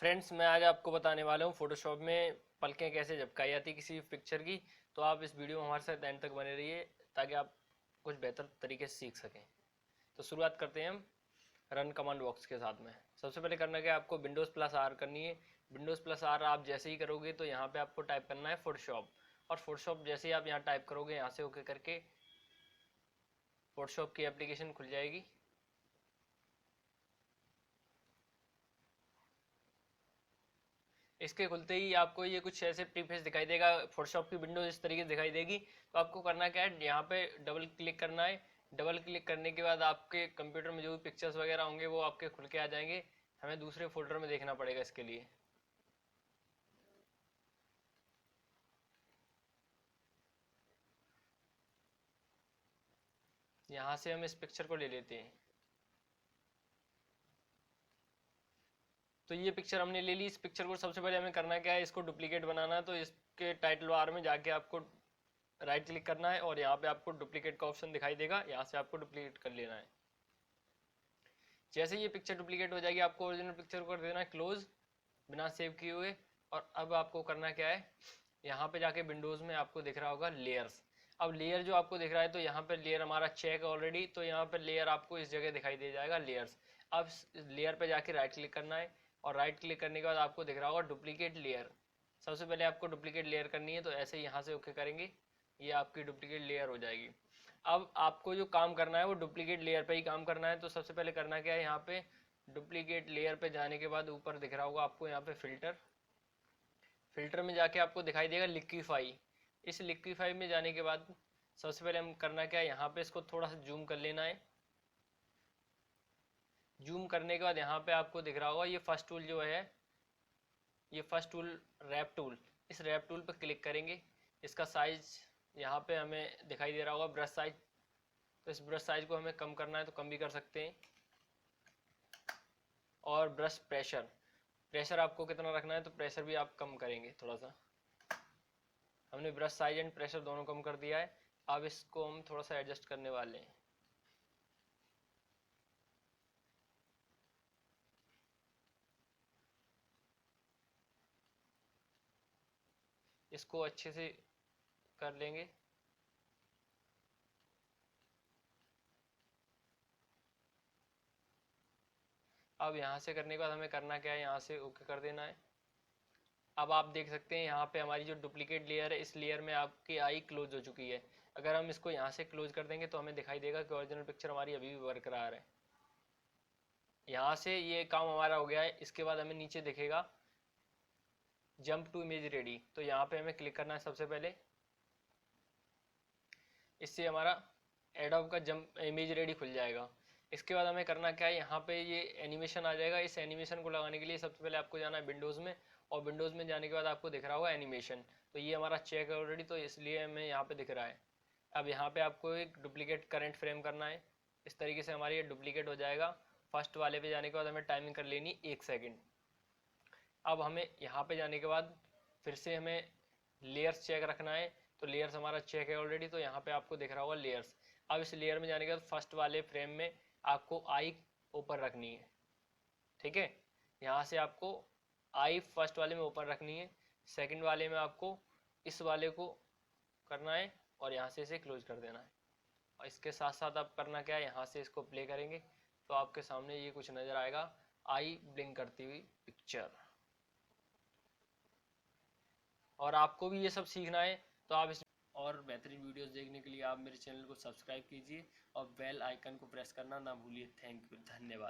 Friends, मैं आज आपको बताने वाला हूँ फोटोशॉप में पलकें कैसे झपकाई जाती किसी पिक्चर की। तो आप इस वीडियो में हमारे साथ एंड तक बने रहिए ताकि आप कुछ बेहतर तरीके से सीख सकें। तो शुरुआत करते हैं हम रन कमांड बॉक्स के साथ में। सबसे पहले करना क्या है, आपको विंडोज़ प्लस आर करनी है। विंडोज़ प्लस आर आप जैसे ही करोगे तो यहाँ पे आपको टाइप करना है फोटोशॉप, और फोटोशॉप जैसे ही आप यहाँ टाइप करोगे यहाँ से ओके करके फोटोशॉप की एप्लीकेशन खुल जाएगी। इसके खुलते ही आपको ये कुछ ऐसे प्रीफेस दिखाई देगा, फोटोशॉप की विंडो इस तरीके से दिखाई देगी। तो आपको करना क्या है, यहाँ पे डबल क्लिक करना है। डबल क्लिक करने के बाद आपके कंप्यूटर में जो भी पिक्चर्स वगैरह होंगे वो आपके खुल के आ जाएंगे। हमें दूसरे फोल्डर में देखना पड़ेगा इसके लिए। यहाँ से हम इस पिक्चर को ले लेते हैं। तो ये पिक्चर हमने ले ली। इस पिक्चर को सबसे पहले हमें करना क्या है, इसको डुप्लीकेट बनाना है। तो इसके टाइटल बार में जाके आपको राइट क्लिक करना है और यहाँ पे आपको डुप्लीकेट का ऑप्शन दिखाई देगा, यहाँ से आपको डुप्लीकेट कर लेना है। जैसे ये पिक्चर डुप्लीकेट हो जाएगी आपको ओरिजिनल पिक्चर को कर देना है क्लोज, बिना सेव किए हुए। और अब आपको करना क्या है, यहाँ पे जाके विंडोज में आपको दिख रहा होगा लेयर्स। अब लेयर जो आपको दिख रहा है, तो यहाँ पे लेयर हमारा चेक ऑलरेडी, तो यहाँ पे लेयर आपको इस जगह दिखाई दे जाएगा लेयर्स। अब लेयर पे जाके राइट क्लिक करना है और राइट क्लिक करने के बाद आपको दिख रहा होगा डुप्लीकेट लेयर। सबसे पहले आपको डुप्लीकेट लेयर करनी है, तो ऐसे ही यहाँ से ओके करेंगे, ये आपकी डुप्लीकेट लेयर हो जाएगी। अब आपको जो काम करना है वो डुप्लीकेट लेयर पे ही काम करना है। तो सबसे पहले करना क्या है, यहाँ पे डुप्लीकेट लेयर पे जाने के बाद ऊपर दिख रहा होगा आपको यहाँ पे फिल्टर। फिल्टर में जाके आपको दिखाई देगा लिक्विफाई। इस लिक्विफाई में जाने के बाद सबसे पहले हम करना क्या है, यहाँ पे इसको थोड़ा सा जूम कर लेना है। जूम करने के बाद यहाँ पे आपको दिख रहा होगा ये फर्स्ट टूल जो है, ये फर्स्ट टूल रैप टूल। इस रैप टूल पर क्लिक करेंगे। इसका साइज यहाँ पे हमें दिखाई दे रहा होगा ब्रश साइज। तो इस ब्रश साइज को हमें कम करना है तो कम भी कर सकते हैं। और ब्रश प्रेशर, प्रेशर आपको कितना रखना है तो प्रेशर भी आप कम करेंगे थोड़ा सा। हमने ब्रश साइज एंड प्रेशर दोनों कम कर दिया है। अब इसको हम थोड़ा सा एडजस्ट करने वाले हैं। इसको अच्छे से कर लेंगे। अब यहाँ से करने के बाद हमें करना क्या है, यहाँ से ओके कर देना है। अब आप देख सकते हैं यहाँ पे हमारी जो डुप्लीकेट लेयर है, इस लेयर में आपकी आई क्लोज हो चुकी है। अगर हम इसको यहाँ से क्लोज कर देंगे तो हमें दिखाई देगा कि ओरिजिनल पिक्चर हमारी अभी भी बरकरार है। यहाँ से ये काम हमारा हो गया है। इसके बाद हमें नीचे दिखेगा जंप टू इमेज रेडी, तो यहाँ पे हमें क्लिक करना है सबसे पहले। इससे हमारा एडोब का जंप इमेज रेडी खुल जाएगा। इसके बाद हमें करना क्या है, यहाँ पे ये एनिमेशन आ जाएगा। इस एनिमेशन को लगाने के लिए सबसे पहले आपको जाना है विंडोज़ में, और विंडोज़ में जाने के बाद आपको दिख रहा होगा एनिमेशन। तो ये हमारा चेक है ऑलरेडी, तो इसलिए हमें यहाँ पे दिख रहा है। अब यहाँ पे आपको एक डुप्लीकेट करंट फ्रेम करना है। इस तरीके से हमारी ये डुप्लीकेट हो जाएगा। फर्स्ट वाले पे जाने के बाद हमें टाइमिंग कर लेनी 1 सेकेंड। अब हमें यहाँ पे जाने के बाद फिर से हमें लेयर्स चेक रखना है। तो लेयर्स हमारा चेक है ऑलरेडी, तो यहाँ पे आपको दिख रहा होगा लेयर्स। अब इस लेयर में जाने के बाद फर्स्ट वाले फ्रेम में आपको आई ऊपर रखनी है। ठीक है, यहाँ से आपको आई फर्स्ट वाले में ऊपर रखनी है। सेकंड वाले में आपको इस वाले को करना है और यहाँ से इसे क्लोज कर देना है। और इसके साथ साथ आप करना क्या है, यहाँ से इसको प्ले करेंगे तो आपके सामने ये कुछ नज़र आएगा, आई ब्लिंक करती हुई पिक्चर। और आपको भी ये सब सीखना है तो आप इस और बेहतरीन वीडियोस देखने के लिए आप मेरे चैनल को सब्सक्राइब कीजिए और बेल आइकन को प्रेस करना ना भूलिए। थैंक यू, धन्यवाद।